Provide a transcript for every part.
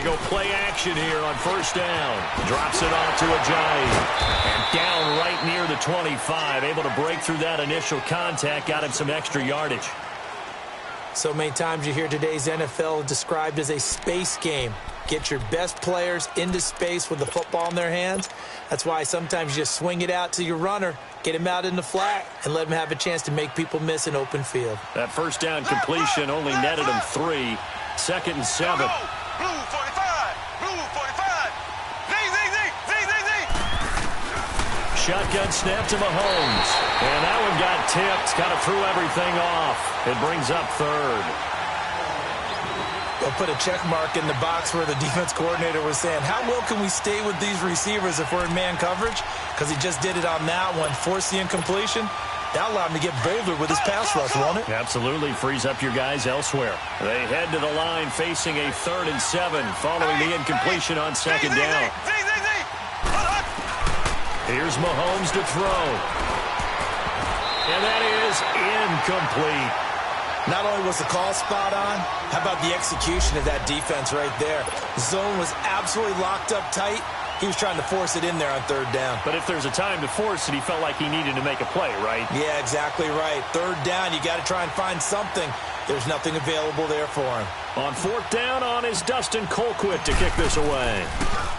go play action here on first down. Drops it off to Ajayi. And down right near the 25. Able to break through that initial contact. Got him some extra yardage. So many times you hear today's NFL described as a space game. Get your best players into space with the football in their hands. That's why sometimes you just swing it out to your runner, get him out in the flat, and let him have a chance to make people miss an open field. That first down completion only netted him 3. 2nd and 7. Blue 45. Blue 45. Shotgun snap to Mahomes. And that one got tipped. Kind of threw everything off. It brings up 3rd. They'll put a check mark in the box where the defense coordinator was saying, how well can we stay with these receivers if we're in man coverage? Because he just did it on that one, forced the incompletion. That allowed him to get bolder with his pass rush, won't it? Absolutely frees up your guys elsewhere. They head to the line facing a 3rd and 7 following the incompletion on 2nd down. Here's Mahomes to throw. And that is incomplete. Not only was the call spot on, how about the execution of that defense right there? The zone was absolutely locked up tight. He was trying to force it in there on 3rd down. But if there's a time to force it, he felt like he needed to make a play, right? Yeah, exactly right. 3rd down, you got to try and find something. There's nothing available there for him. On 4th down on is Dustin Colquitt to kick this away.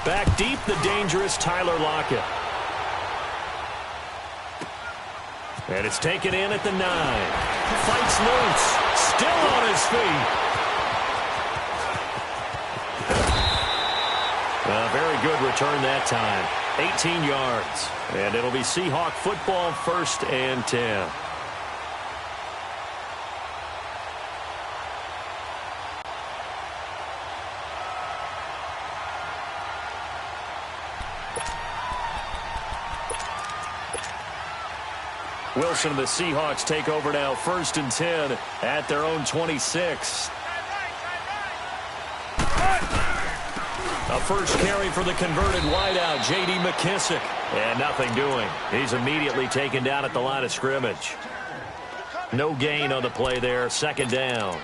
Back deep, the dangerous Tyler Lockett. And it's taken in at the 9. Fights loose. Still on his feet. A very good return that time. 18 yards. And it'll be Seahawk football, 1st and 10. Wilson and the Seahawks take over now, 1st and 10 at their own 26. A first carry for the converted wideout, J.D. McKissick. And nothing doing. He's immediately taken down at the line of scrimmage. No gain on the play there, 2nd down.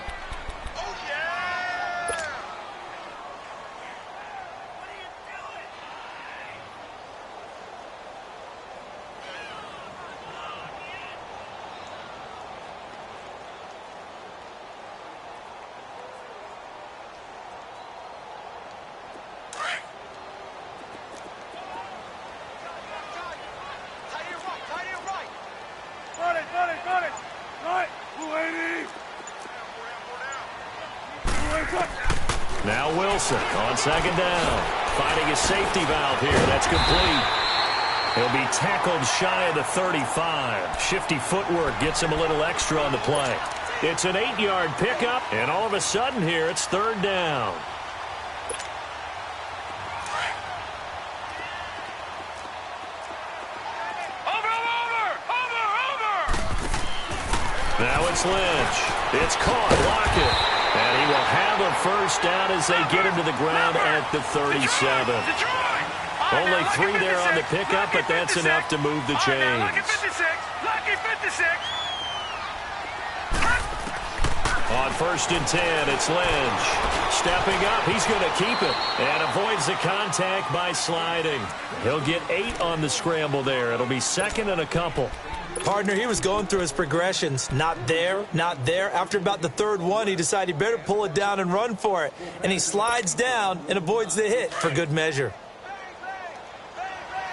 Now Wilson on 2nd down. Finding his safety valve here. That's complete. He'll be tackled shy of the 35. Shifty footwork gets him a little extra on the play. It's an 8-yard pickup, and all of a sudden here it's 3rd down. Now it's Lynch. It's caught. Lockett. And he will have a first down as they get him to the ground at the 37. Only 3 there on the pickup, but that's enough to move the chains. On 1st and 10, it's Lynch. Stepping up, he's going to keep it. And avoids the contact by sliding. He'll get 8 on the scramble there. It'll be 2nd and a couple. Partner, he was going through his progressions. Not there, not there. After about the 3rd one, he decided he better pull it down and run for it. And he slides down and avoids the hit for good measure.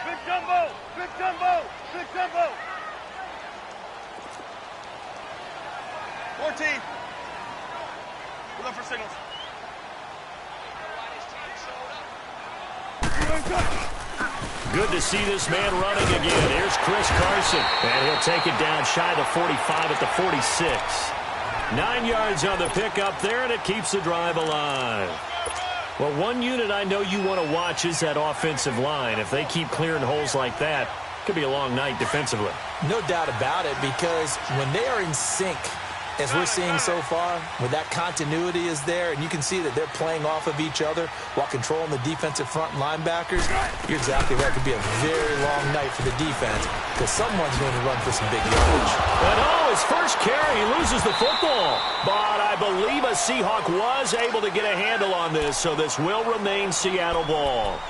Big jumbo! Big jumbo! Big jumbo! 14. We're looking for signals. Good to see this man running again. Here's Chris Carson. And he'll take it down shy of the 45 at the 46. 9 yards on the pickup there, and it keeps the drive alive. Well, one unit I know you want to watch is that offensive line. If they keep clearing holes like that, it could be a long night defensively. No doubt about it, because when they are in sync as we're seeing so far, where that continuity is there, and you can see that they're playing off of each other while controlling the defensive front and linebackers, you're exactly right. It could be a very long night for the defense because someone's going to run for some big yardage. And his first carry, he loses the football. But I believe a Seahawk was able to get a handle on this, so this will remain Seattle ball.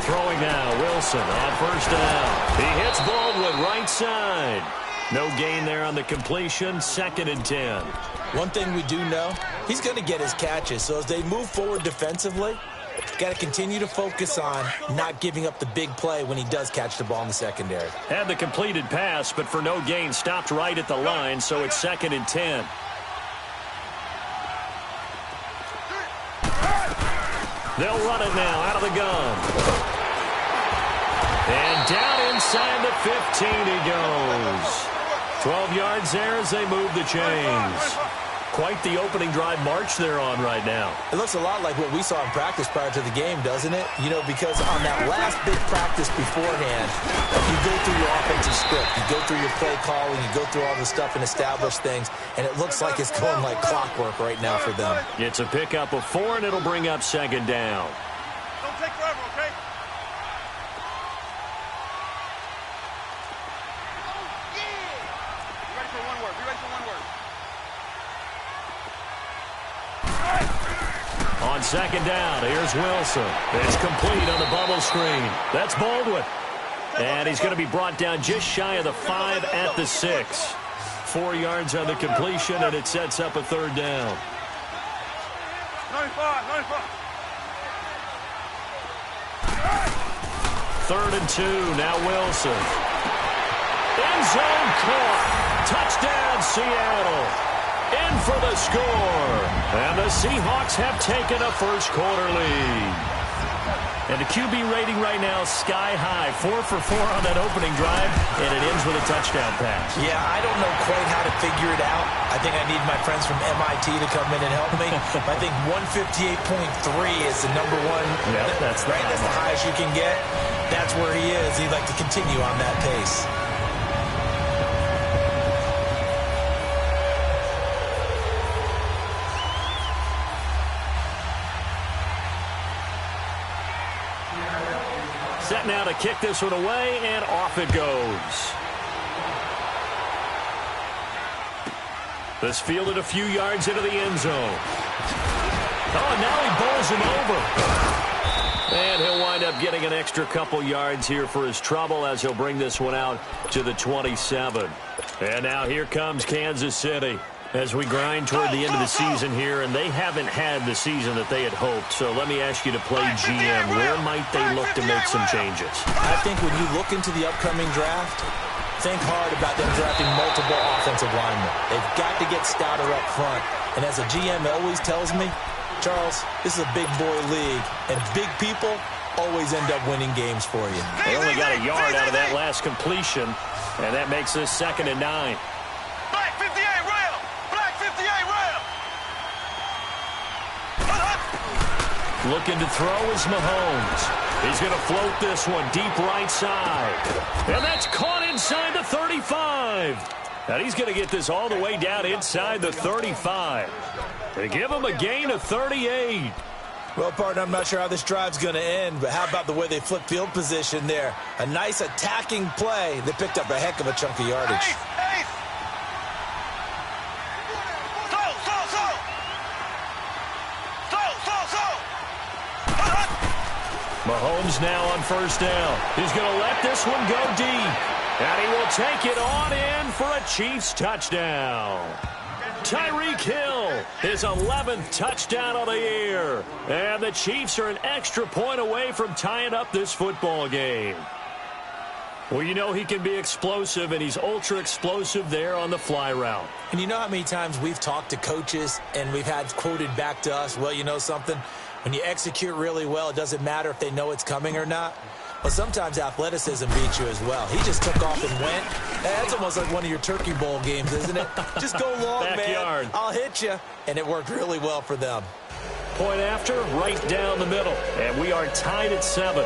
Throwing now, Wilson on first down. He hits Baldwin right side. No gain there on the completion, 2nd and 10. One thing we do know, he's going to get his catches. So as they move forward defensively, got to continue to focus on not giving up the big play when he does catch the ball in the secondary. Had the completed pass, but for no gain, stopped right at the line, so it's 2nd and 10. They'll run it now out of the gun. And down inside the 15 he goes. 12 yards there as they move the chains. Quite the opening drive march they're on right now. It looks a lot like what we saw in practice prior to the game, doesn't it? You know, because on that last big practice beforehand, you go through your offensive script, you go through your play calling, you go through all the stuff and establish things, and it looks like it's going like clockwork right now for them. It's a pickup of 4, and it'll bring up 2nd down. Don't take forever, okay? Be ready for one word. Be ready for one word. On 2nd down, here's Wilson. It's complete on the bubble screen. That's Baldwin. And he's going to be brought down just shy of the 5 at the 6. 4 yards on the completion, and it sets up a 3rd down. 95, 95. 3rd and 2, now Wilson. End zone caught. Touchdown, Seattle. In for the score. And the Seahawks have taken a first-quarter lead. And the QB rating right now sky high. 4 for 4 on that opening drive, and it ends with a touchdown pass. Yeah, I don't know quite how to figure it out. I think I need my friends from MIT to come in and help me. I think 158.3 is the number one. Yeah, that's right. That's the highest you can get. That's where he is. He'd like to continue on that pace. Set now to kick this one away, and off it goes. This fielded a few yards into the end zone. Oh, now he bowls him over. And he'll wind up getting an extra couple yards here for his trouble as he'll bring this one out to the 27. And now here comes Kansas City as we grind toward the end of the season here, and they haven't had the season that they had hoped. So let me ask you to play GM. Where might they look to make some changes? I think when you look into the upcoming draft, think hard about them drafting multiple offensive linemen. They've got to get stouter up front. And as a GM always tells me, Charles, this is a big boy league, and big people always end up winning games for you. They only got a yard out of that last completion, and that makes this 2nd and 9. Black 58, rail! Black 58, rail! Looking to throw is Mahomes. He's going to float this one deep right side. And that's caught inside the 35. And he's going to get this all the way down inside the 35. They give him a gain of 38. Well, partner, I'm not sure how this drive's going to end, but how about the way they flip field position there? A nice attacking play. They picked up a heck of a chunk of yardage. Ace! Mahomes now on first down. He's going to let this one go deep. And he will take it on in for a Chiefs touchdown. Tyreek Hill, his 11th touchdown of the year. And the Chiefs are an extra point away from tying up this football game. Well, you know he can be explosive, and he's ultra explosive there on the fly route. And you know how many times we've talked to coaches and we've had quoted back to us, well, you know something? When you execute really well, it doesn't matter if they know it's coming or not. But sometimes athleticism beats you as well. He just took off and went. That's almost like one of your Turkey Bowl games, isn't it? Just go long, Backyard. man. I'll hit you. And it worked really well for them. Point after, right down the middle. And we are tied at 7.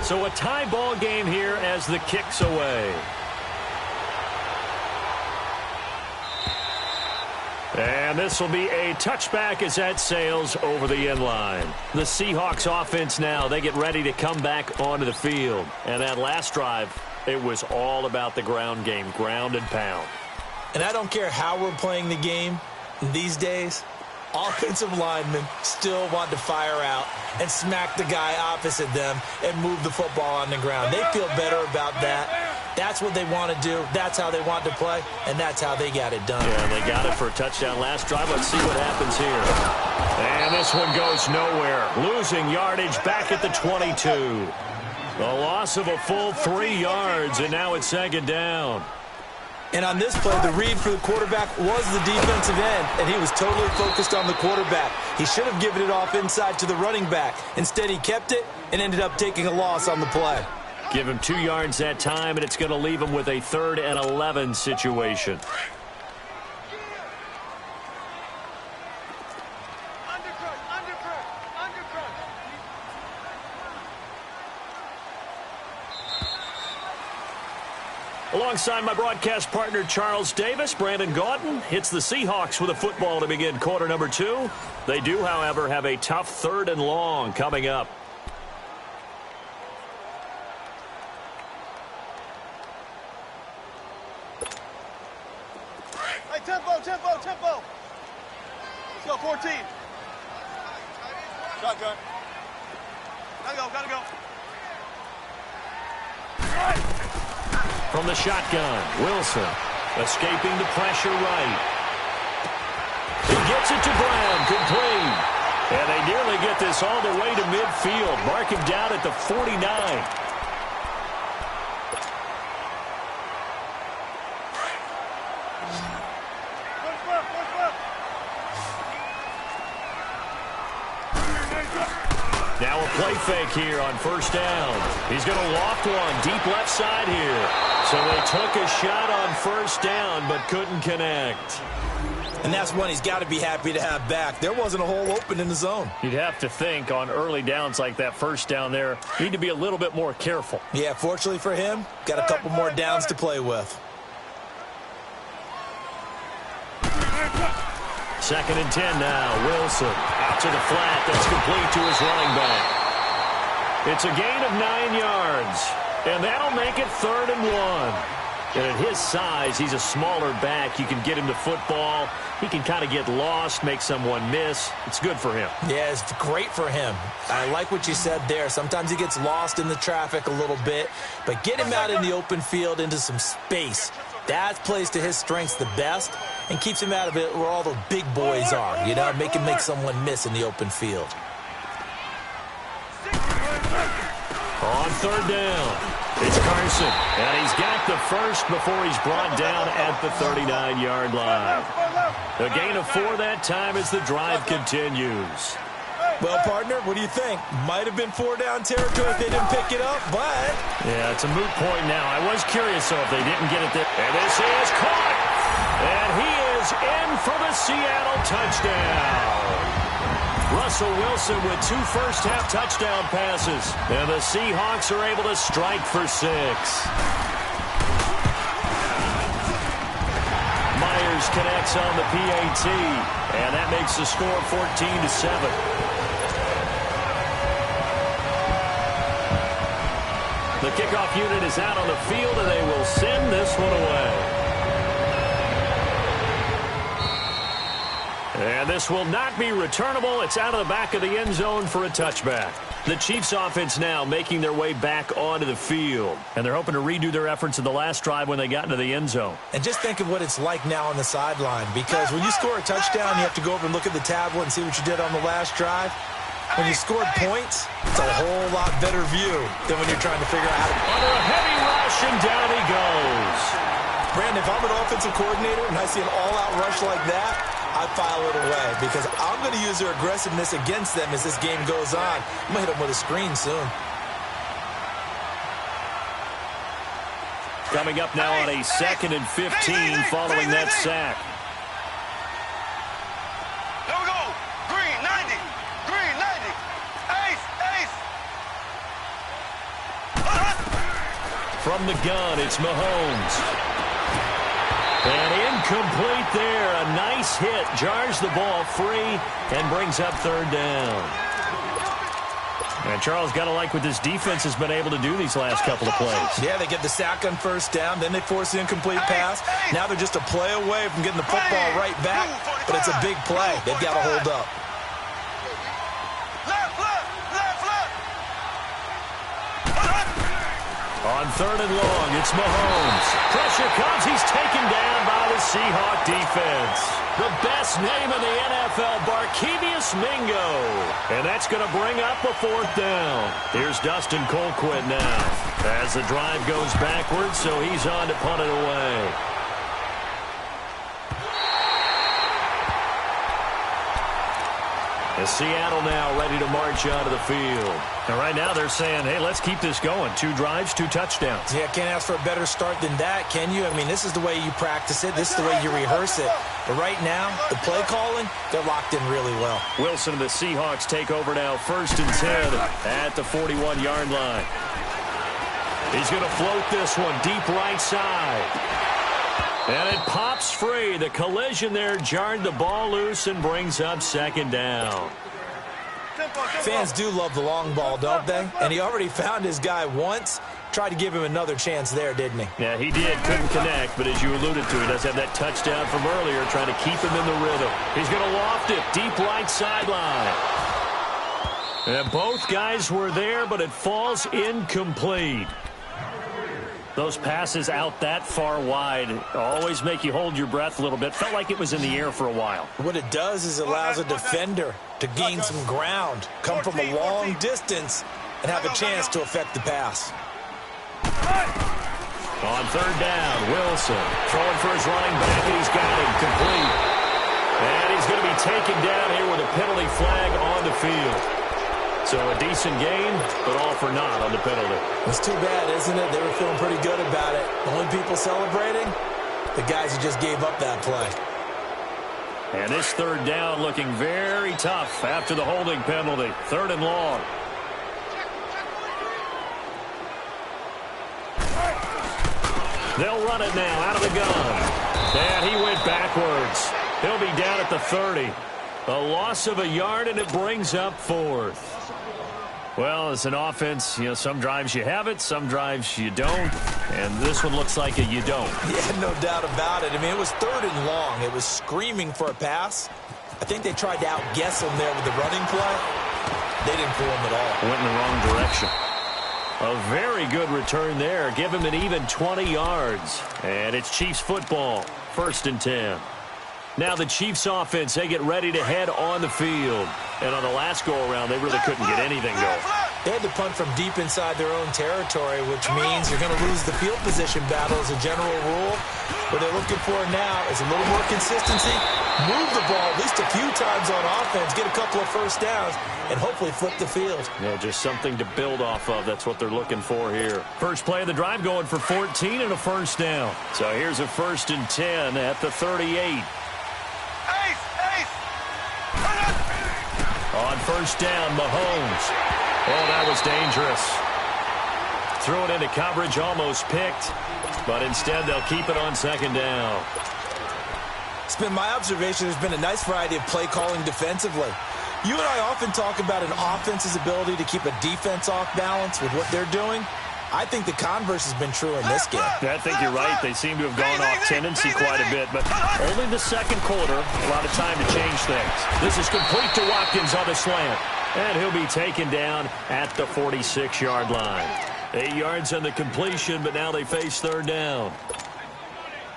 So a tie ball game here as the kick's away. And this will be a touchback as that sails over the end line. The Seahawks offense now, they get ready to come back onto the field. And that last drive, it was all about the ground game, ground and pound. And I don't care how we're playing the game these days, offensive linemen still want to fire out and smack the guy opposite them and move the football on the ground. They feel better about that. That's what they want to do. That's how they want to play, and that's how they got it done. Yeah, they got it for a touchdown last drive. Let's see what happens here. And this one goes nowhere. Losing yardage back at the 22. A loss of a full 3 yards, and now it's second down. And on this play, the read for the quarterback was the defensive end, and he was totally focused on the quarterback. He should have given it off inside to the running back. Instead, he kept it and ended up taking a loss on the play. Give him 2 yards that time, and it's going to leave him with a 3rd and 11 situation. Alongside my broadcast partner, Charles Davis, Brandon Gaudin hits the Seahawks with a football to begin quarter number 2. They do, however, have a tough 3rd and long coming up. Hey, tempo. Let's go, 14. Shotgun. Gotta go. From the shotgun, Wilson escaping the pressure right. He gets it to Brown, complete. And they nearly get this all the way to midfield. Mark him down at the 49. Now a play fake here on first down. He's going to loft one deep left side here. So they took a shot on first down but couldn't connect. And that's one he's got to be happy to have back. There wasn't a hole open in the zone. You'd have to think on early downs like that first down there, you need to be a little bit more careful. Yeah, fortunately for him, got a couple more downs to play with. 2nd and 10 now. Wilson out to the flat. That's complete to his running back. It's a gain of 9 yards. And that'll make it 3rd and 1. And at his size, he's a smaller back. You can get him to football. He can kind of get lost, make someone miss. It's good for him. Yeah, it's great for him. I like what you said there. Sometimes he gets lost in the traffic a little bit. But get him out in the open field into some space. That plays to his strengths the best and keeps him out of it where all the big boys are. You know, make him make someone miss in the open field. On 3rd down, it's Carson. And he's got the first before he's brought down at the 39-yard line. A gain of 4 that time as the drive continues. Well, partner, what do you think? Might have been 4-down territory if they didn't pick it up, but... Yeah, it's a moot point now. I was curious, though, if they didn't get it there. And this is caught. And he is in for the Seattle touchdown. Russell Wilson with 2 first-half touchdown passes. And the Seahawks are able to strike for 6. Myers connects on the PAT. And that makes the score 14-7. The kickoff unit is out on the field, and they will send this one away. And this will not be returnable. It's out of the back of the end zone for a touchback. The Chiefs offense now making their way back onto the field. And they're hoping to redo their efforts in the last drive when they got into the end zone. And just think of what it's like now on the sideline. Because when you score a touchdown, you have to go over and look at the tablet and see what you did on the last drive. When you scored points, it's a whole lot better view than when you're trying to figure out how to... Under a heavy rush, and down he goes. Brandon, if I'm an offensive coordinator and I see an all-out rush like that, I file it away because I'm going to use their aggressiveness against them as this game goes on. I'm going to hit them with a screen soon. Coming up now on a 2nd and 15 following that sack. Here we go. Green, 90. Green, 90. Ace, ace. From the gun, it's Mahomes. And incomplete there. A nice hit. Jars the ball free and brings up 3rd down. And Charles, got to like what this defense has been able to do these last couple of plays. Yeah, they get the sack on 1st down, then they force the incomplete pass. Now they're just a play away from getting the football right back, but it's a big play. They've got to hold up. On 3rd and long, it's Mahomes. Pressure comes. He's taken down by the Seahawk defense. The best name in the NFL, Barkevious Mingo. And that's going to bring up a 4th down. Here's Dustin Colquitt now. As the drive goes backwards, so he's on to punt it away. As Seattle now ready to march onto the field. And right now they're saying, hey, let's keep this going. 2 drives, 2 touchdowns. Yeah, can't ask for a better start than that, can you? I mean, this is the way you practice it. This is the way you rehearse it. But right now, the play calling, they're locked in really well. Wilson and the Seahawks take over now 1st and 10 at the 41-yard line. He's going to float this one deep right side. And it pops free. The collision there jarred the ball loose and brings up 2nd down. Fans do love the long ball, don't they? And he already found his guy once. Tried to give him another chance there, didn't he? Yeah, he did. Couldn't connect, but as you alluded to, he does have that touchdown from earlier, trying to keep him in the rhythm. He's going to loft it deep right sideline. And both guys were there, but it falls incomplete. Those passes out that far wide always make you hold your breath a little bit. Felt like it was in the air for a while. What it does is it allows a defender to gain some ground, come from a long distance, and have a chance to affect the pass. On 3rd down, Wilson throwing for his running back, and he's got him complete. And he's going to be taken down here with a penalty flag on the field. So a decent game, but all for naught on the penalty. It's too bad, isn't it? They were feeling pretty good about it. The only people celebrating, the guys who just gave up that play. And this 3rd down looking very tough after the holding penalty. 3rd and long. They'll run it now out of the gun. And he went backwards. He'll be down at the 30. A loss of a yard, and it brings up 4th. Well, as an offense, you know, some drives you have it, some drives you don't. And this one looks like you don't. Yeah, no doubt about it. I mean, it was 3rd and long. It was screaming for a pass. I think they tried to outguess him there with the running play. They didn't fool him at all. Went in the wrong direction. A very good return there. Give him an even 20 yards. And it's Chiefs football. 1st and 10. Now the Chiefs offense, they get ready to head on the field. And on the last go-around, they really couldn't get anything going. They had to punt from deep inside their own territory, which means you're going to lose the field position battle as a general rule. What they're looking for now is a little more consistency, move the ball at least a few times on offense, get a couple of 1st downs, and hopefully flip the field. Yeah, just something to build off of. That's what they're looking for here. First play of the drive going for 14 and a 1st down. So here's a 1st and 10 at the 38. On 1st down, Mahomes. Oh, that was dangerous. Threw it into coverage, almost picked. But instead, they'll keep it on 2nd down. It's been my observation there's been a nice variety of play calling defensively. You and I often talk about an offense's ability to keep a defense off balance with what they're doing. I think the converse has been true in this game. Yeah, I think you're right. They seem to have gone off tendency quite a bit, but only the 2nd quarter. A lot of time to change things. This is complete to Watkins on the slant, and he'll be taken down at the 46-yard line. 8 yards on the completion, but now they face 3rd down.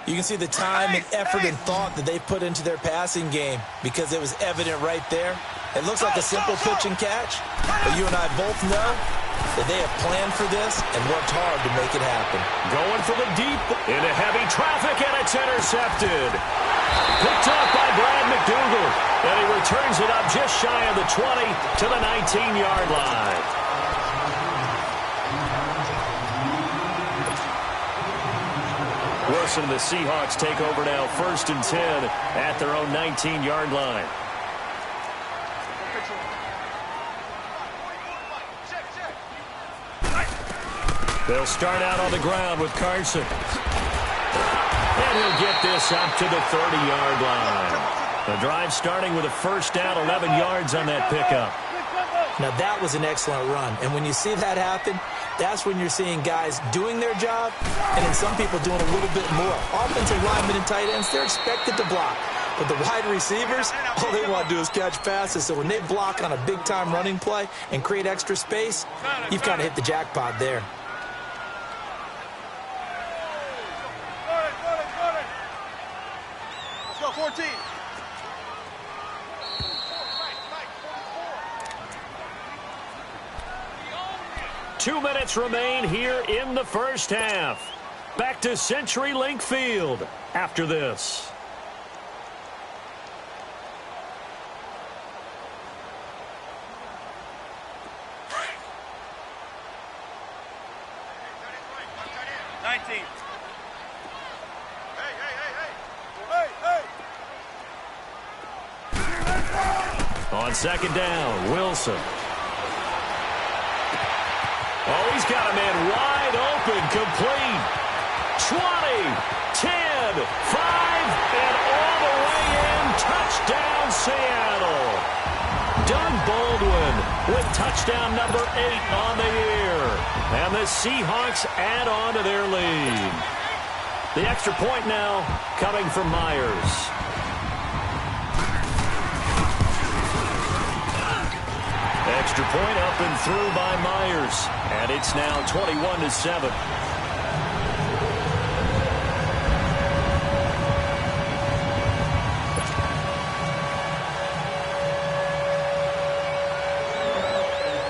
You can see the time and effort and thought that they put into their passing game because it was evident right there. It looks like a simple pitch and catch, but you and I both know that they have planned for this and worked hard to make it happen. Going for the deep into heavy traffic, and it's intercepted. Picked off by Brad McDougal, and he returns it up just shy of the 20 to the 19-yard line. Wilson and the Seahawks take over now, 1st and 10 at their own 19-yard line. They'll start out on the ground with Carson. And he'll get this up to the 30-yard line. The drive starting with a first down, 11 yards on that pickup. Now, that was an excellent run. And when you see that happen, that's when you're seeing guys doing their job and then some people doing a little bit more. Offensive linemen and tight ends, they're expected to block. But the wide receivers, all they want to do is catch passes. So when they block on a big-time running play and create extra space, you've kind of hit the jackpot there. Let's go, 14. 2 minutes remain here in the first half. Back to CenturyLink Field after this. On second down, Wilson. Oh, he's got a man wide open, complete. 20, 10, 5, and all the way in. Touchdown, Seattle. Doug Baldwin with touchdown number 8 on the year. And the Seahawks add on to their lead. The extra point now coming from Myers. Extra point up and through by Myers. And it's now 21-7.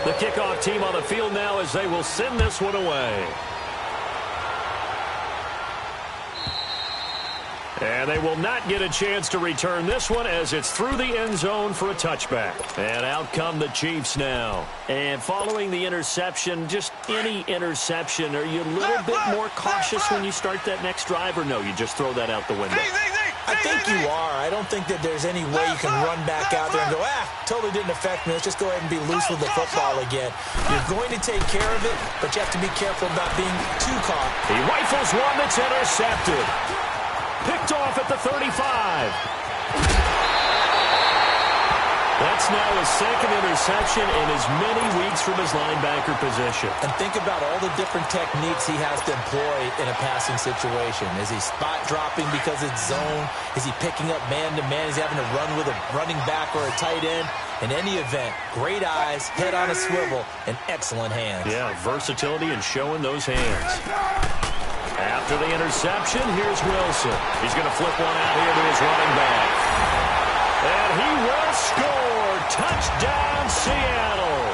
The kickoff team on the field now as they will send this one away. And they will not get a chance to return this one as it's through the end zone for a touchback. And out come the Chiefs now. And following the interception, just any interception, are you a little bit more cautious when you start that next drive, or no, you just throw that out the window? I think you are. I don't think that there's any way you can run back out there and go, totally didn't affect me. Let's just go ahead and be loose with the football again. You're going to take care of it, but you have to be careful about being too caught. He rifles one that's intercepted. Picked off at the 35. That's now his second interception in as many weeks from his linebacker position. And think about all the different techniques he has to employ in a passing situation. Is he spot dropping because it's zone? Is he picking up man-to-man? Is he having to run with a running back or a tight end? In any event, great eyes, head on a swivel, and excellent hands. Yeah, versatility and showing those hands. After the interception, here's Wilson. He's going to flip one out here to his running back. And he will score. Touchdown, Seattle.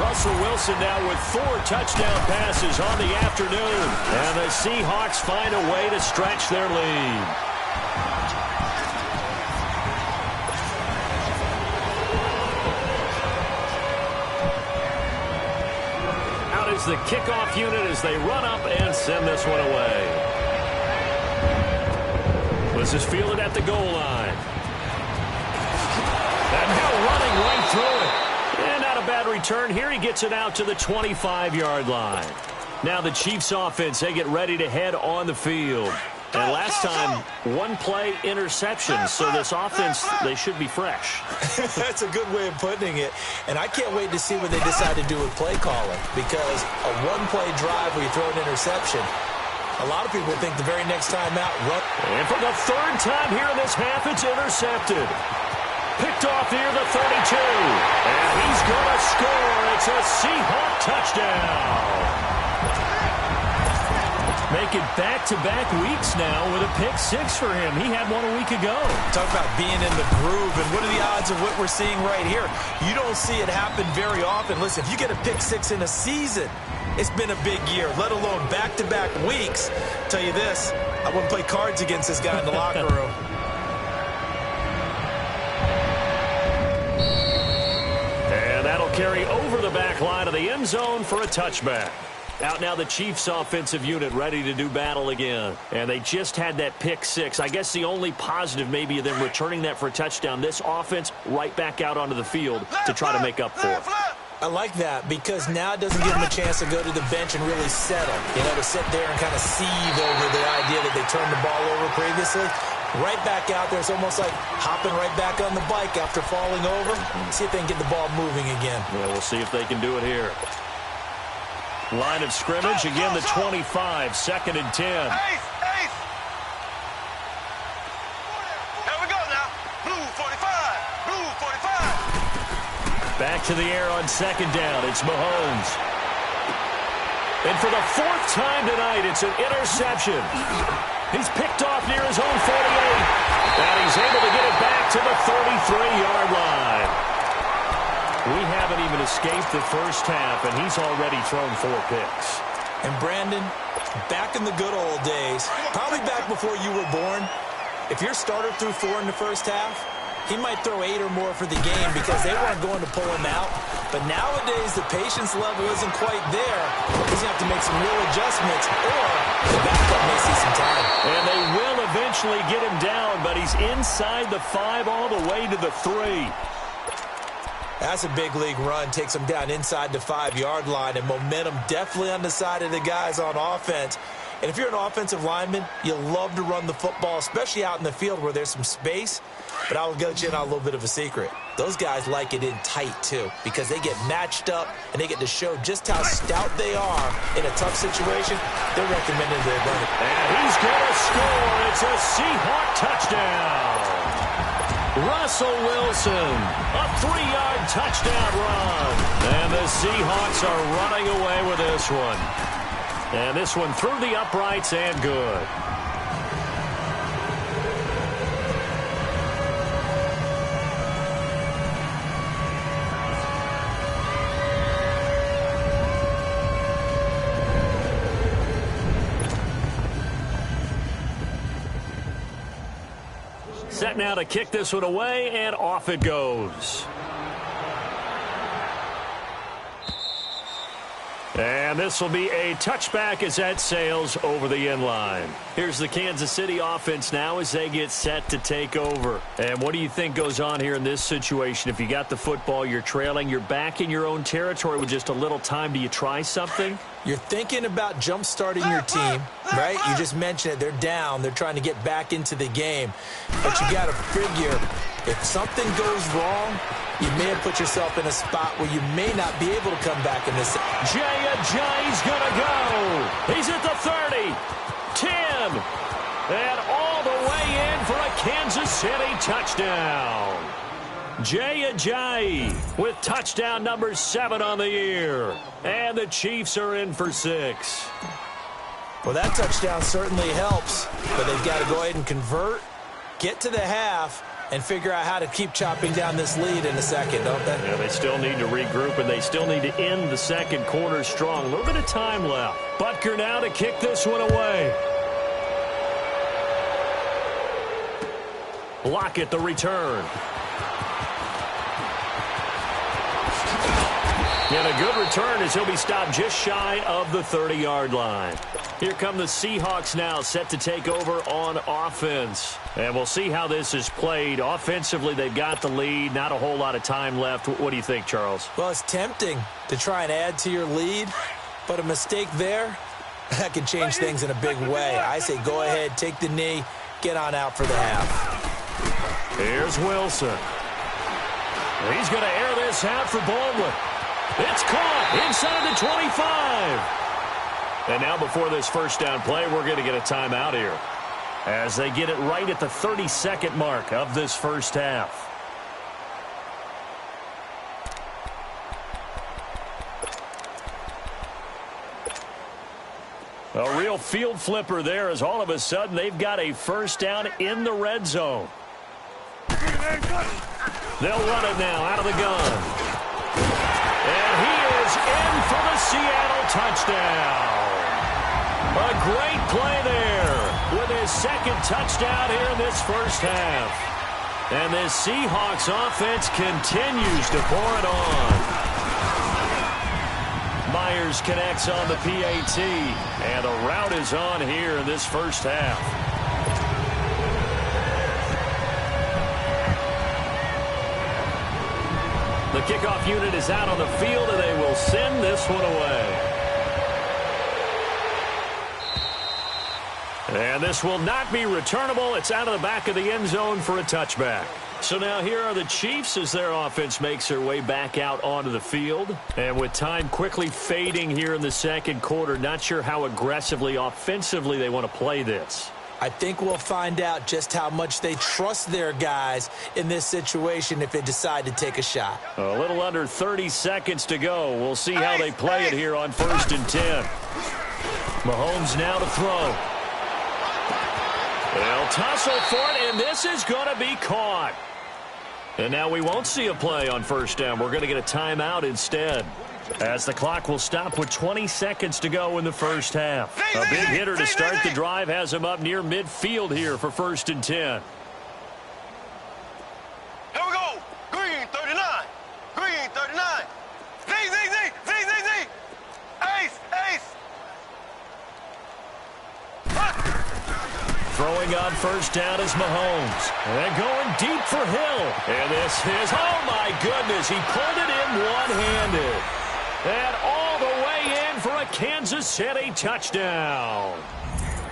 Russell Wilson now with 4 touchdown passes on the afternoon. And the Seahawks find a way to stretch their lead. The kickoff unit as they run up and send this one away. This is fielded at the goal line. And now running right through it. And not a bad return here. He gets it out to the 25-yard line. Now the Chiefs offense, they get ready to head on the field. And last time, 1-play interception. So this offense, they should be fresh. That's a good way of putting it. And I can't wait to see what they decide to do with play calling. Because a 1-play drive where you throw an interception, a lot of people think the very next time out, run. And for the 3rd time here in this half, it's intercepted. Picked off near the 32. And he's going to score. It's a Seahawk touchdown. Make it back-to-back weeks now with a pick six for him. He had one a week ago. Talk about being in the groove, and what are the odds of what we're seeing right here? You don't see it happen very often. Listen, if you get a pick six in a season, it's been a big year, let alone back-to-back weeks. Tell you this, I wouldn't play cards against this guy in the locker room. And that'll carry over the back line of the end zone for a touchback. Out now the Chiefs offensive unit ready to do battle again. And they just had that pick six. I guess the only positive maybe of them returning that for a touchdown. This offense right back out onto the field to try to make up for it. I like that because now it doesn't give them a chance to go to the bench and really settle. You know, to sit there and kind of seethe over the idea that they turned the ball over previously. Right back out there. It's almost like hopping right back on the bike after falling over. See if they can get the ball moving again. Yeah, we'll see if they can do it here. Line of scrimmage, again the 25, 2nd and 10. Ace, ace. Here we go now. Blue 45, blue 45. Back to the air on 2nd down. It's Mahomes. And for the 4th time tonight, it's an interception. He's picked off near his own 48. And he's able to get it back to the 33-yard line. We haven't even escaped the first half, and he's already thrown 4 picks. And Brandon, back in the good old days, probably back before you were born, if your starter threw 4 in the first half, he might throw 8 or more for the game because they weren't going to pull him out. But nowadays, the patience level isn't quite there. He's going to have to make some real adjustments, or the backup may see some time. And they will eventually get him down, but he's inside the 5 all the way to the 3. That's a big league run. Takes them down inside the 5-yard line, and momentum definitely on the side of the guys on offense. And if you're an offensive lineman, you love to run the football, especially out in the field where there's some space. But I will let you in on a little bit of a secret. Those guys like it in tight, too, because they get matched up and they get to show just how stout they are in a tough situation. They're recommended they run it. And he's going to score. It's a Seahawk touchdown. Russell Wilson, a 3-yard touchdown run. And the Seahawks are running away with this one. And this one through the uprights and good. Set now to kick this one away, and off it goes. And this will be a touchback as that sails over the end line. Here's the Kansas City offense now as they get set to take over. And what do you think goes on here in this situation? If you got the football, you're trailing, you're back in your own territory with just a little time. Do you try something? You're thinking about jump-starting your team, right? You just mentioned it. They're down. They're trying to get back into the game. But you got to figure, if something goes wrong, you may have put yourself in a spot where you may not be able to come back in this. Jay's going to go. He's at the 30, 10, and all the way in for a Kansas City touchdown. Jay Ajayi with touchdown number 7 on the year. And the Chiefs are in for 6. Well, that touchdown certainly helps, but they've got to go ahead and convert, get to the half, and figure out how to keep chopping down this lead in a second, don't they? Yeah, they still need to regroup, and they still need to end the second quarter strong. A little bit of time left. Butker now to kick this one away. Lockett the return. And a good return as he'll be stopped just shy of the 30-yard line. Here come the Seahawks now, set to take over on offense. And we'll see how this is played. Offensively, they've got the lead. Not a whole lot of time left. What do you think, Charles? Well, it's tempting to try and add to your lead, but a mistake there, that can change things in a big way. I say go ahead, take the knee, get on out for the half. Here's Wilson. He's going to air this out for Baldwin. It's caught inside the 25. And now before this first down play, we're going to get a timeout here as they get it right at the 30-second mark of this first half. A real field flipper there as all of a sudden they've got a first down in the red zone. They'll run it now out of the gun. And he is in for the Seattle touchdown. A great play there with his second touchdown here in this first half. And this Seahawks offense continues to pour it on. Myers connects on the PAT, and the route is on here in this first half. The kickoff unit is out on the field, and they will send this one away. And this will not be returnable. It's out of the back of the end zone for a touchback. So now here are the Chiefs as their offense makes their way back out onto the field. And with time quickly fading here in the second quarter, not sure how aggressively, offensively they want to play this. I think we'll find out just how much they trust their guys in this situation if they decide to take a shot. A little under 30 seconds to go. We'll see how they play it here on 1st and 10. Mahomes now to throw. They'll tussle for it, and this is going to be caught. And now we won't see a play on first down. We're going to get a timeout instead, as the clock will stop with 20 seconds to go in the first half. A big hitter to start the drive has him up near midfield here for 1st and 10. Here we go. Green 39. Green 39. Z. Ace. Throwing on first down is Mahomes. And going deep for Hill. And this is, oh my goodness, he pulled it in one-handed. And all the way in for a Kansas City touchdown.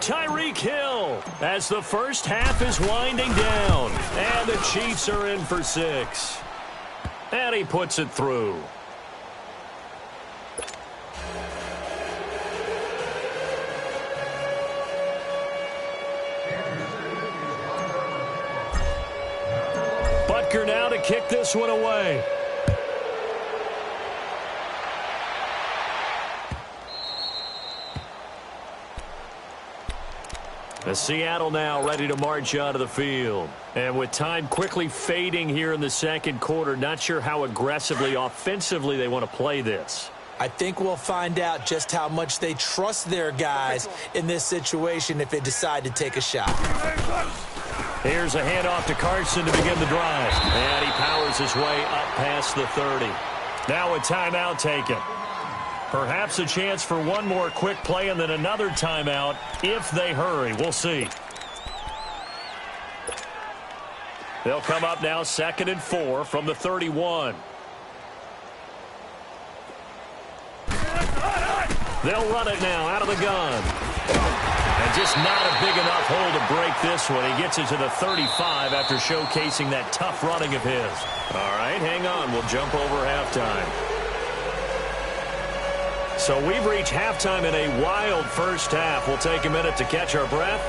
Tyreek Hill as the first half is winding down. And the Chiefs are in for 6. And he puts it through. Butker now to kick this one away. Seattle now ready to march out of the field. And with time quickly fading here in the second quarter, not sure how aggressively, offensively they want to play this. I think we'll find out just how much they trust their guys in this situation if they decide to take a shot. Here's a handoff to Carson to begin the drive. And he powers his way up past the 30. Now a timeout taken. Perhaps a chance for one more quick play and then another timeout if they hurry. We'll see. They'll come up now 2nd and 4 from the 31. They'll run it now out of the gun. And just not a big enough hole to break this one. He gets it to the 35 after showcasing that tough running of his. All right, hang on. We'll jump over halftime. So we've reached halftime in a wild first half. We'll take a minute to catch our breath.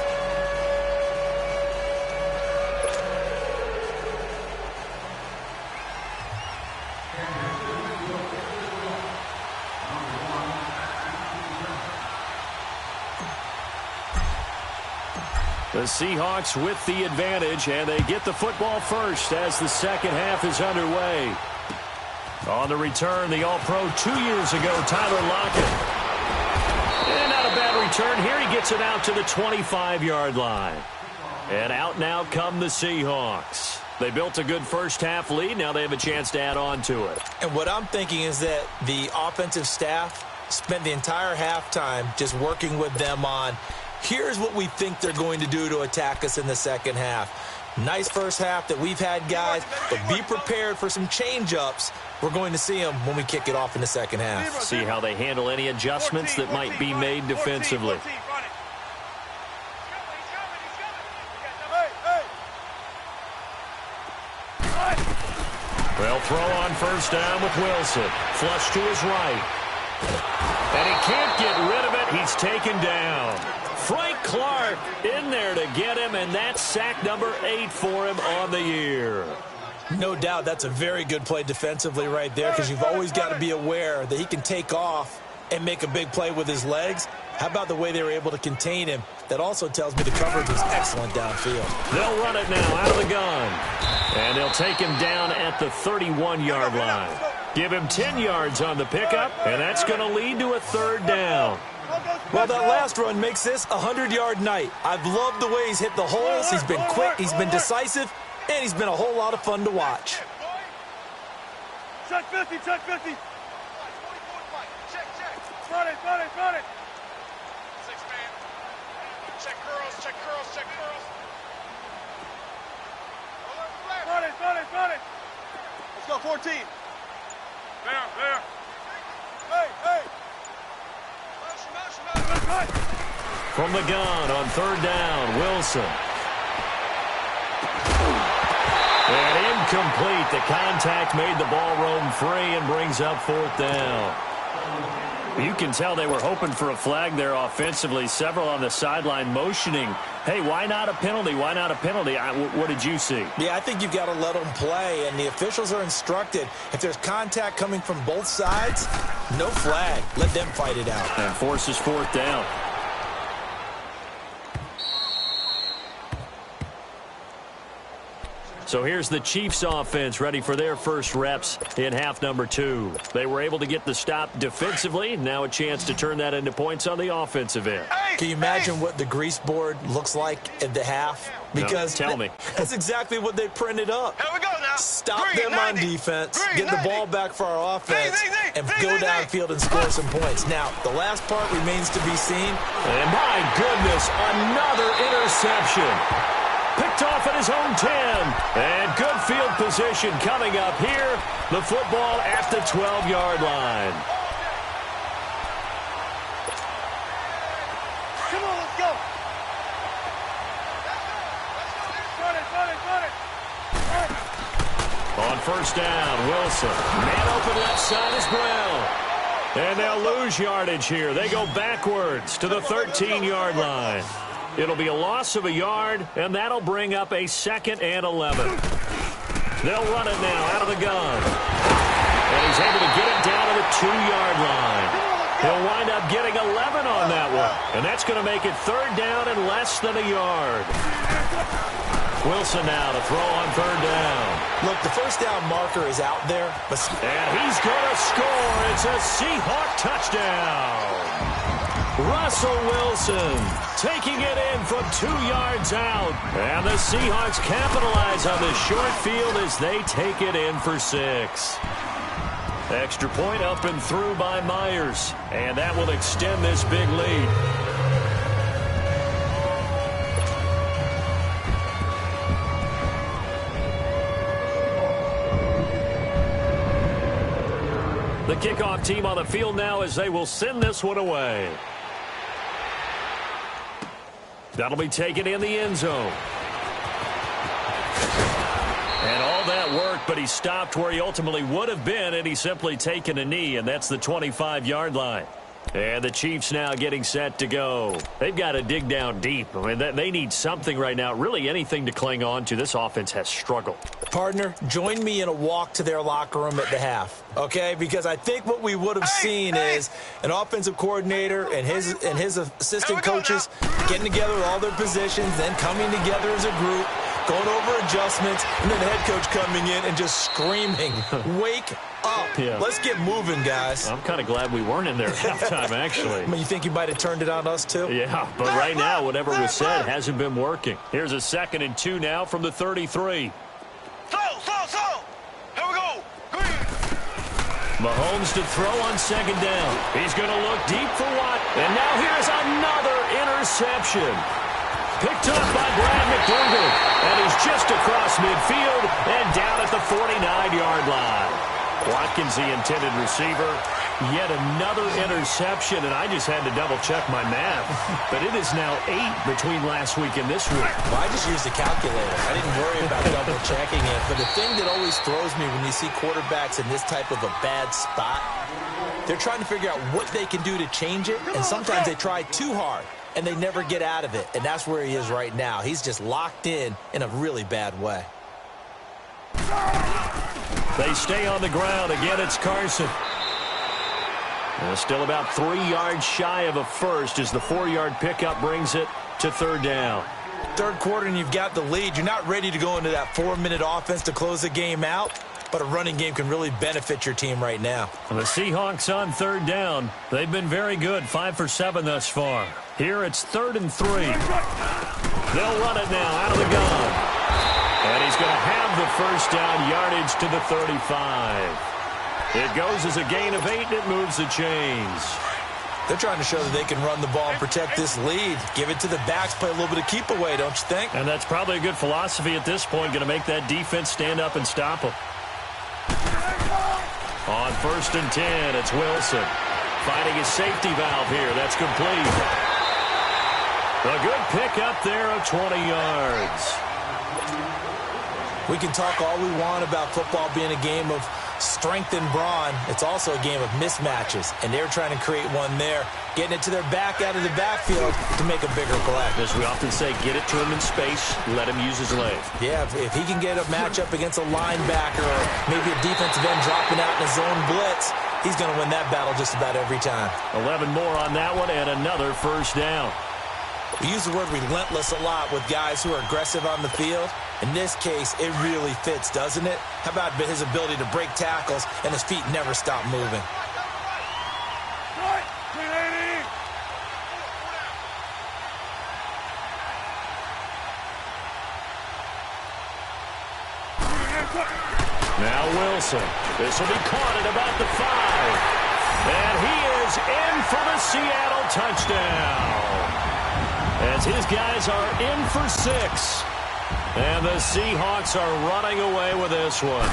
The Seahawks with the advantage, and they get the football first as the second half is underway. On the return, the All-Pro 2 years ago, Tyler Lockett. And not a bad return here. He gets it out to the 25-yard line. And out now come the Seahawks. They built a good first half lead. Now they have a chance to add on to it. And what I'm thinking is that the offensive staff spent the entire halftime just working with them on, here's what we think they're going to do to attack us in the second half. Nice first half that we've had, guys, but be prepared for some change-ups. We're going to see them when we kick it off in the second half. See how they handle any adjustments that might be made defensively. They'll throw on first down with Wilson. Flush to his right. And he can't get rid of it. He's taken down. Frank Clark in there to get him, and that's sack number 8 for him on the year. No doubt that's a very good play defensively right there, because you've always got to be aware that he can take off and make a big play with his legs. How about the way they were able to contain him? That also tells me the coverage was excellent downfield. They'll run it now out of the gun. And they'll take him down at the 31-yard line. Give him 10 yards on the pickup, and that's going to lead to a third down. Well, that last run makes this a 100-yard night. I've loved the way he's hit the holes. He's been quick, he's been decisive, and he's been a whole lot of fun to watch. Check 50, check 50. Check. Run it. 6-man. Check curls. Run it. Let's go, 14. There. Hey. From the gun on third down, Wilson. And incomplete. The contact made the ball roam free and brings up fourth down. You can tell they were hoping for a flag there offensively. Several on the sideline motioning, hey, why not a penalty? What did you see? Yeah, I think you've got to let them play, and the officials are instructed. If there's contact coming from both sides, no flag. Let them fight it out. And forces fourth down. So here's the Chiefs offense ready for their first reps in half number 2. They were able to get the stop defensively. Now a chance to turn that into points on the offensive end. Can you imagine what the grease board looks like at the half? Because no, tell me. That's exactly what they printed up. Here we go now. Stop Green, them 90. on defense, Green, get the 90. ball back for our offense, and Ding, go ding, ding. downfield and score some points. Now, the last part remains to be seen. And my goodness, another interception. Picked off at his own 10. And good field position coming up here. The football at the 12-yard line. Come on, let's go. Run it. On first down, Wilson. Man open left side as well. And they'll lose yardage here. They go backwards to the 13-yard line. It'll be a loss of a yard, and that'll bring up a 2nd and 11. They'll run it now out of the gun. And he's able to get it down to the 2-yard line. He'll wind up getting 11 on that one. And that's going to make it third down and less than a yard. Wilson now to throw on third down. Look, the first down marker is out there. And he's going to score. It's a Seahawk touchdown. Russell Wilson taking it in from 2 yards out. And the Seahawks capitalize on the short field as they take it in for 6. Extra point up and through by Myers. And that will extend this big lead. The kickoff team on the field now as they will send this one away. That'll be taken in the end zone. And all that work, but he stopped where he ultimately would have been, and he's simply taken a knee, and that's the 25-yard line. And the Chiefs now getting set to go. They've got to dig down deep. I mean, they need something right now, really anything to cling on to. This offense has struggled. Partner, join me in a walk to their locker room at the half, okay? Because I think what we would have seen is an offensive coordinator and his assistant coaches getting together with all their positions, then coming together as a group, going over adjustments, and then the head coach coming in and just screaming, wake up. Yeah. Let's get moving, guys. I'm kind of glad we weren't in there at halftime, actually. I mean, you think you might have turned it on us, too? Yeah, but right now, whatever was said hasn't been working. Here's a 2nd and 2 now from the 33. Slow. Here we go. Green. Mahomes to throw on 2nd down. He's going to look deep for Watt. And now here's another interception. Picked up by Brad McDougal. And he's just across midfield and down at the 49-yard line. Watkins, the intended receiver. Yet another interception, and I just had to double-check my math. But it is now 8 between last week and this week. Well, I just used a calculator. I didn't worry about double-checking it. But the thing that always throws me when you see quarterbacks in this type of a bad spot, they're trying to figure out what they can do to change it, and sometimes they try too hard, and they never get out of it. And that's where he is right now. He's just locked in a really bad way. They stay on the ground. Again, it's Carson. Still about 3 yards shy of a first as the 4-yard pickup brings it to third down. Third quarter and you've got the lead. You're not ready to go into that 4-minute offense to close the game out, but a running game can really benefit your team right now. The Seahawks on third down. They've been very good, 5 for 7 thus far. Here it's 3rd and 3. They'll run it now out of the gun. And he's going to have the first down yardage to the 35. It goes as a gain of 8, and it moves the chains. They're trying to show that they can run the ball and protect this lead. Give it to the backs, play a little bit of keep away, don't you think? And that's probably a good philosophy at this point, going to make that defense stand up and stop them. On 1st and 10, it's Wilson. Finding his safety valve here. That's complete. A good pick up there of 20 yards. We can talk all we want about football being a game of strength and brawn. It's also a game of mismatches, and they're trying to create one there, getting it to their back out of the backfield to make a bigger play. As we often say, get it to him in space, let him use his leg. Yeah, if he can get a matchup against a linebacker or maybe a defensive end dropping out in a zone blitz, he's going to win that battle just about every time. 11 more on that one and another first down. We use the word relentless a lot with guys who are aggressive on the field. In this case, it really fits, doesn't it? How about his ability to break tackles and his feet never stop moving? Now Wilson. This will be caught at about the 5. And he is in for the Seattle touchdown. As his guys are in for 6. And the Seahawks are running away with this one.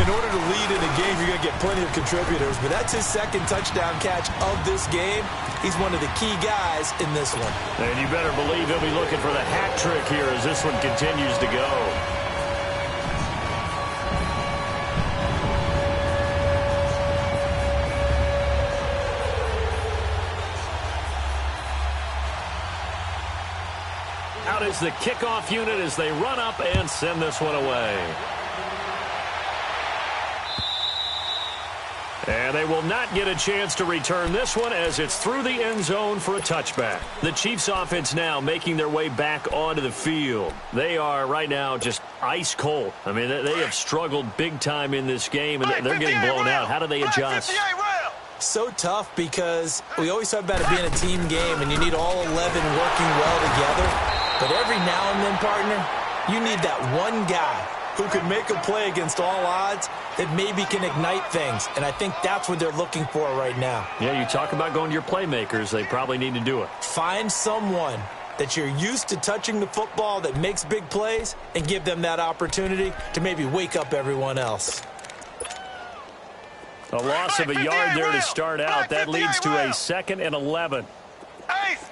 In order to lead in a game, you're going to get plenty of contributors, but that's his second touchdown catch of this game. He's one of the key guys in this one. And you better believe he'll be looking for the hat trick here as this one continues to go. Out is the kickoff unit as they run up and send this one away. And they will not get a chance to return this one as it's through the end zone for a touchback. The Chiefs offense now making their way back onto the field. They are right now just ice cold. I mean, they have struggled big time in this game, and they're getting blown out. How do they adjust? So tough because we always talk about it being a team game, and you need all 11 working well together. But every now and then, partner, you need that one guy who can make a play against all odds that maybe can ignite things. And I think that's what they're looking for right now. Yeah, you talk about going to your playmakers. They probably need to do it. Find someone that you're used to touching the football that makes big plays and give them that opportunity to maybe wake up everyone else. A loss of a yard there to start out. That leads to a 2nd and 11. Ace!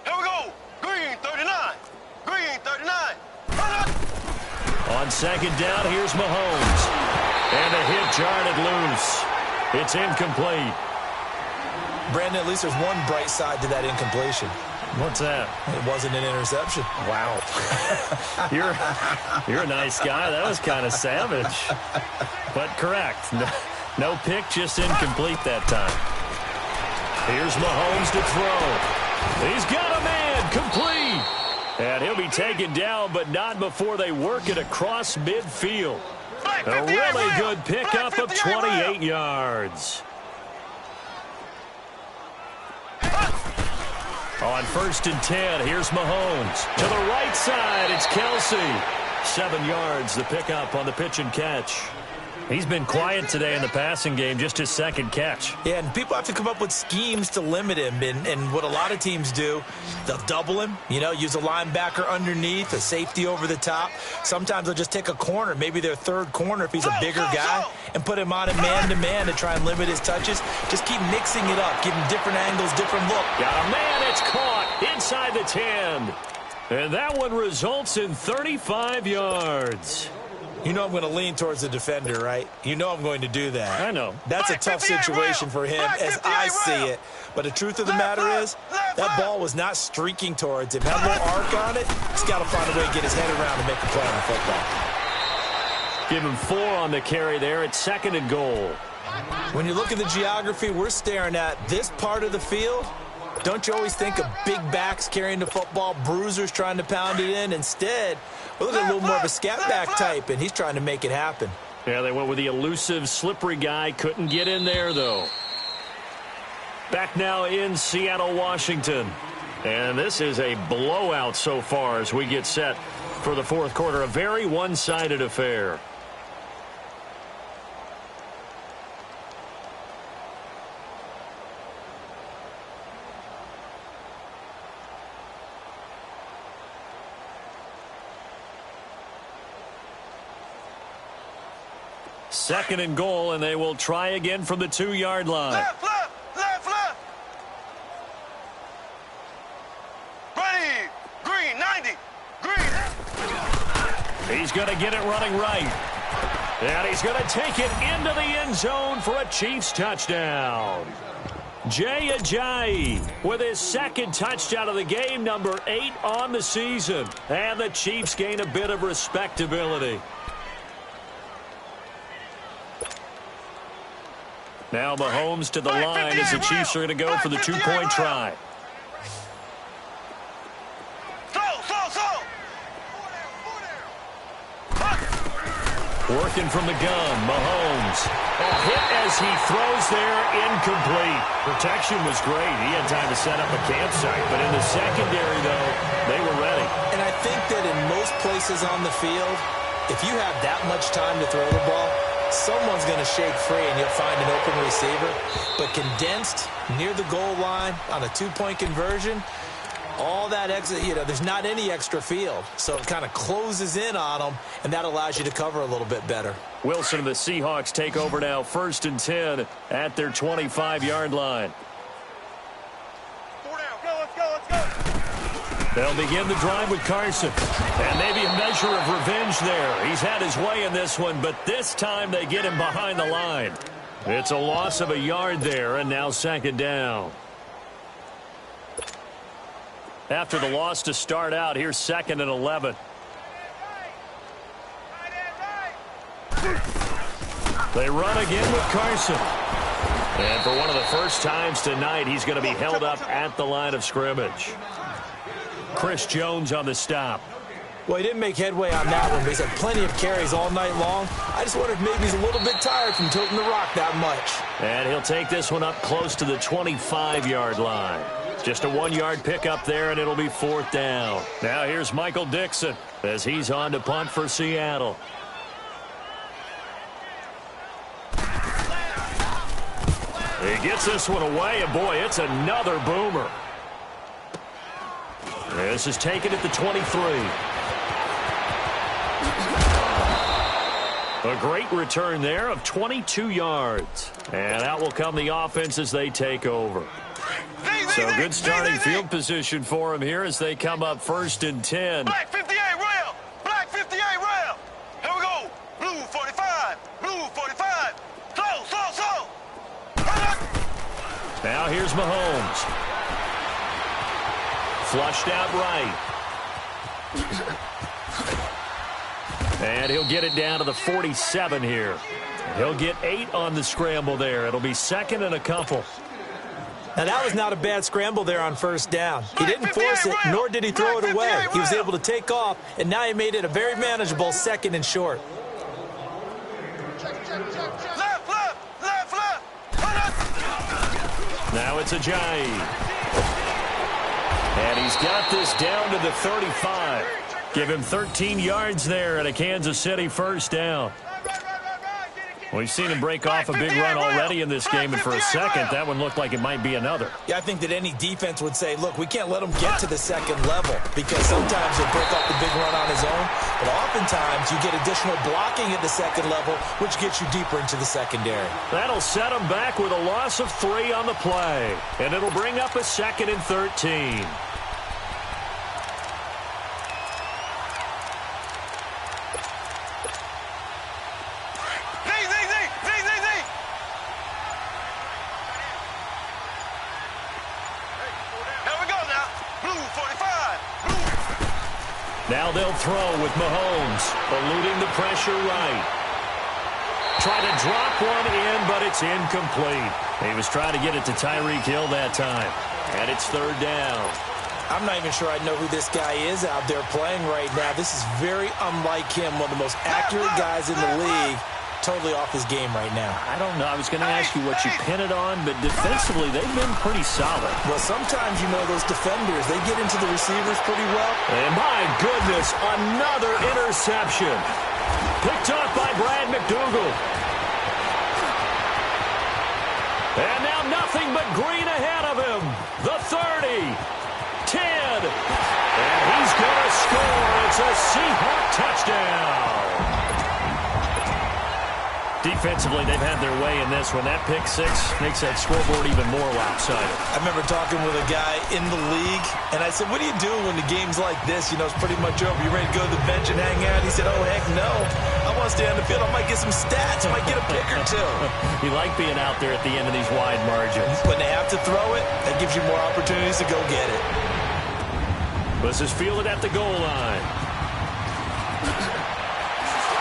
Here we go! Green 39! Green 39! On 2nd down, here's Mahomes. And a hit jarred it loose. It's incomplete. Brandon, at least there's one bright side to that incompletion. What's that? It wasn't an interception. Wow. You're a nice guy. That was kind of savage. But correct. No pick, just incomplete that time. Here's Mahomes to throw. He's got a man. Complete. And he'll be taken down, but not before they work it across midfield. A really good pickup of 28 yards. On 1st and 10, here's Mahomes. To the right side, it's Kelsey. 7 yards, the pickup on the pitch and catch. He's been quiet today in the passing game, just his 2nd catch. Yeah, and people have to come up with schemes to limit him. And what a lot of teams do, they'll double him, use a linebacker underneath, a safety over the top. Sometimes they'll just take a corner, maybe their 3rd corner if he's a bigger guy, and put him on a man-to-man to try and limit his touches. Just keep mixing it up, give him different angles, different look. Got a man, it's caught inside the 10. And that one results in 35 yards. You know I'm going to lean towards the defender, right? You know I'm going to do that. I know. That's a tough situation for him as I see it. But the truth of the matter is, that ball was not streaking towards him. Had a little arc on it. He's got to find a way to get his head around and make a play on the football. Give him 4 on the carry there at 2nd and goal. When you look at the geography we're staring at, this part of the field, don't you always think of big backs carrying the football, bruisers trying to pound it in? Instead, we're looking at a little more of a scat back type, and he's trying to make it happen. Yeah, they went with the elusive, slippery guy. Couldn't get in there, though. Back now in Seattle, Washington. And this is a blowout so far as we get set for the fourth quarter. A very one-sided affair. Second and goal, and they will try again from the 2-yard line. Left, left, left, left. Ready. Green, 90. Green. He's going to get it running right. And he's going to take it into the end zone for a Chiefs touchdown. Jay Ajayi with his second touchdown of the game, number 8 on the season. And the Chiefs gain a bit of respectability. Now Mahomes to the line as the Chiefs are going to go for the 2-point try. Working from the gun, Mahomes. A hit as he throws there, incomplete. Protection was great. He had time to set up a campsite, but in the secondary, though, they were ready. And I think that in most places on the field, if you have that much time to throw the ball, someone's going to shake free and you'll find an open receiver. But condensed near the goal line on a 2-point conversion, all that extra, there's not any extra field. So it kind of closes in on them, and that allows you to cover a little bit better. Wilson and the Seahawks take over now, 1st and 10 at their 25-yard line. They'll begin the drive with Carson. And maybe a measure of revenge there. He's had his way in this one, but this time they get him behind the line. It's a loss of a yard there, and now 2nd down. After the loss to start out, here's 2nd and 11. They run again with Carson. And for one of the first times tonight, he's going to be held up at the line of scrimmage. Chris Jones on the stop. Well, he didn't make headway on that one, but he's had plenty of carries all night long. I just wonder if maybe he's a little bit tired from toting the rock that much. And he'll take this one up close to the 25-yard line. Just a 1-yard pickup there, and it'll be 4th down. Now here's Michael Dixon as he's on to punt for Seattle. He gets this one away, and boy, it's another boomer. This is taken at the 23. A great return there of 22 yards. And out will come the offense as they take over. So good starting field position for him here as they come up 1st and 10. Black 58 rail. Black 58 rail. Here we go. Blue 45. Blue 45. Slow. Now here's Mahomes. Flushed out right. And he'll get it down to the 47 here. He'll get 8 on the scramble there. It'll be 2nd and a couple. Now, that was not a bad scramble there on 1st down. He didn't force it, nor did he throw it away. He was able to take off, and now he made it a very manageable 2nd and short. Left. Now it's Ajayi. And he's got this down to the 35. Give him 13 yards there and a Kansas City 1st down. We've seen him break off a big run already in this game, and for a second, that one looked like it might be another. Yeah, I think that any defense would say, look, we can't let him get to the 2nd level, because sometimes he'll break off the big run on his own, but oftentimes you get additional blocking at the 2nd level, which gets you deeper into the secondary. That'll set him back with a loss of 3 on the play, and it'll bring up a 2nd and 13. Now they'll throw with Mahomes, eluding the pressure right. try to drop one in, but it's incomplete. He was trying to get it to Tyreek Hill that time. And it's third down. I'm not even sure I know who this guy is out there playing right now. This is very unlike him, one of the most accurate guys in the league. Totally off his game right now. I don't know. I was going to ask you what you pin it on, but defensively, they've been pretty solid. Well, sometimes, you know, those defenders, they get into the receivers pretty well. And my goodness, another interception. Picked off by Brad McDougal. And now nothing but green ahead of him. The 30, 10, and he's going to score. It's a Seahawk touchdown. Defensively, they've had their way in this one. That pick six makes that scoreboard even more lopsided. I remember talking with a guy in the league, and I said, what do you do when the game's like this? You know, it's pretty much over. You ready to go to the bench and hang out? He said, oh, heck no. I want to stay on the field. I might get some stats. I might get a pick or two. You like being out there at the end of these wide margins. When they have to throw it, that gives you more opportunities to go get it. This is fielded at the goal line.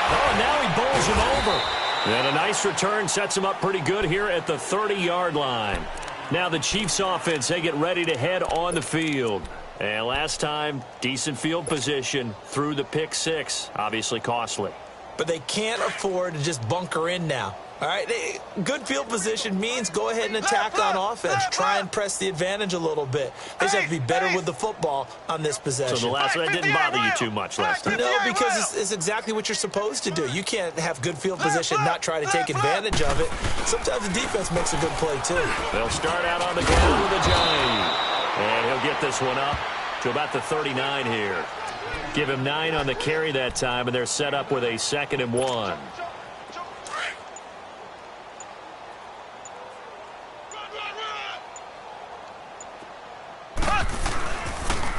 Oh, and now he bowls him over. And a nice return sets him up pretty good here at the 30-yard line. Now the Chiefs offense, they get ready to head on the field. And last time, decent field position through the pick six. Obviously costly. But they can't afford to just bunker in now. All right, good field position means go ahead and attack on offense. Try and press the advantage a little bit. They just have to be better with the football on this possession. So the last one, that didn't bother you too much last time? No, because it's exactly what you're supposed to do. You can't have good field position, not try to take advantage of it. Sometimes the defense makes a good play, too. They'll start out on the ground with a giant. And he'll get this one up to about the 39 here. Give him 9 on the carry that time, and they're set up with a 2nd and 1.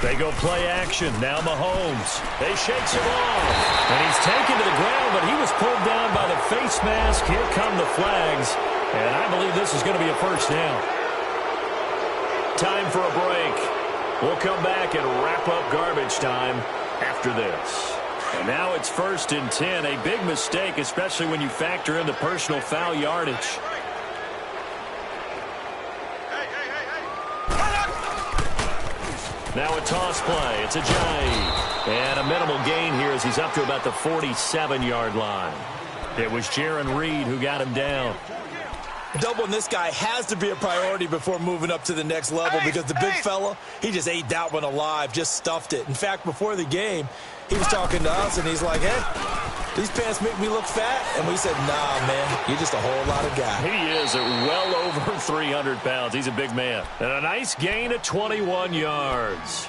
They go play action. Now Mahomes. They shakes him off. And he's taken to the ground, but he was pulled down by the face mask. Here come the flags. And I believe this is going to be a first down. Time for a break. We'll come back and wrap up garbage time after this. And now it's 1st and 10. A big mistake, especially when you factor in the personal foul yardage. Now a toss play. It's a Giant. And a minimal gain here as he's up to about the 47-yard line. It was Jaron Reed who got him down. Doubling this guy has to be a priority before moving up to the next level because the big fella, he just ate that one alive, just stuffed it. In fact, before the game, he was talking to us, and he's like, hey, these pants make me look fat. And we said, nah, man, you're just a whole lot of guy. He is at well over 300 pounds. He's a big man. And a nice gain of 21 yards.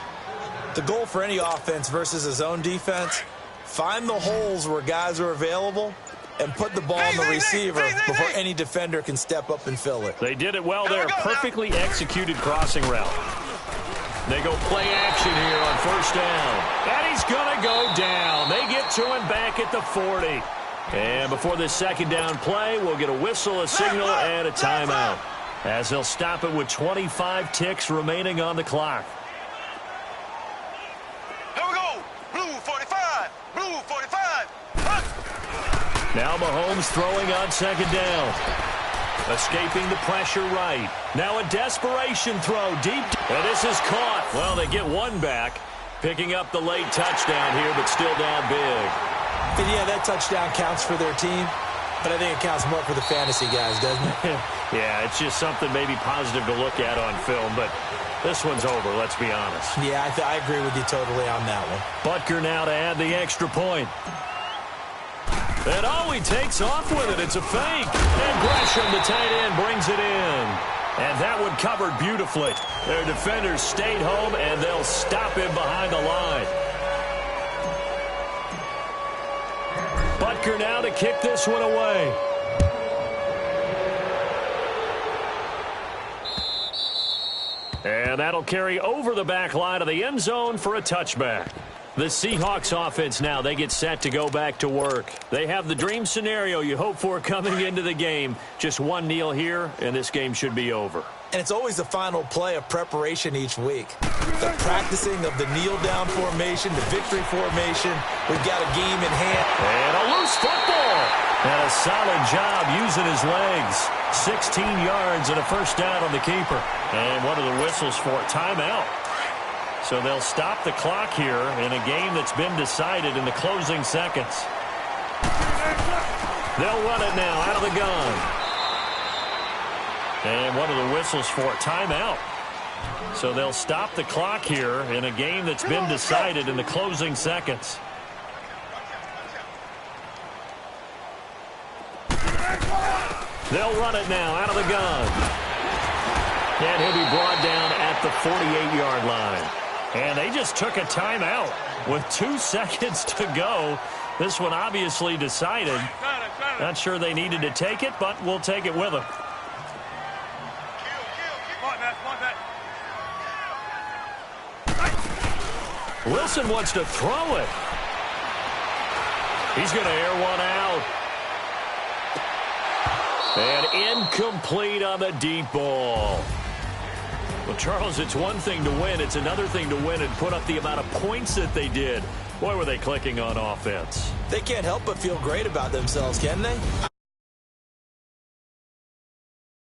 The goal for any offense versus his own defense, find the holes where guys are available and put the ball on the receiver before any defender can step up and fill it. They did it well there. Perfectly executed crossing route. They go play action here on 1st down. And he's going to go down. They get to him back at the 40. And before this 2nd down play, we'll get a whistle, a signal, and a timeout, as they'll stop it with 25 ticks remaining on the clock. Here we go. Blue 45. Blue 45. Now Mahomes throwing on 2nd down. Escaping the pressure right. Now a desperation throw deep. And this is caught. Well, they get one back. Picking up the late touchdown here, but still down big. And yeah, that touchdown counts for their team. But I think it counts more for the fantasy guys, doesn't it? Yeah, it's just something maybe positive to look at on film. But this one's over, let's be honest. Yeah, I agree with you totally on that one. Butker now to add the extra point. And oh, he takes off with it. It's a fake. And Gresham, the tight end, brings it in. And that one covered beautifully. Their defenders stayed home, and they'll stop him behind the line. Butker now to kick this one away. And that'll carry over the back line of the end zone for a touchback. The Seahawks offense now, they get set to go back to work. They have the dream scenario you hope for coming into the game. Just one kneel here, and this game should be over. And it's always the final play of preparation each week. The practicing of the kneel-down formation, the victory formation. We've got a game in hand. And a loose football. And a solid job using his legs. 16 yards and a first down on the keeper. And one of the whistles for a timeout. So they'll stop the clock here in a game that's been decided in the closing seconds. They'll run it now out of the gun. And one of the whistles for a timeout. So they'll stop the clock here in a game that's been decided in the closing seconds. They'll run it now out of the gun. And he'll be brought down at the 48-yard line. And they just took a timeout with 2 seconds to go. This one obviously decided. Not sure they needed to take it, but we'll take it with them. Wilson wants to throw it. He's going to air one out. And incomplete on the deep ball. Well, Charles, it's one thing to win. It's another thing to win and put up the amount of points that they did. Boy, were they clicking on offense. They can't help but feel great about themselves, can they?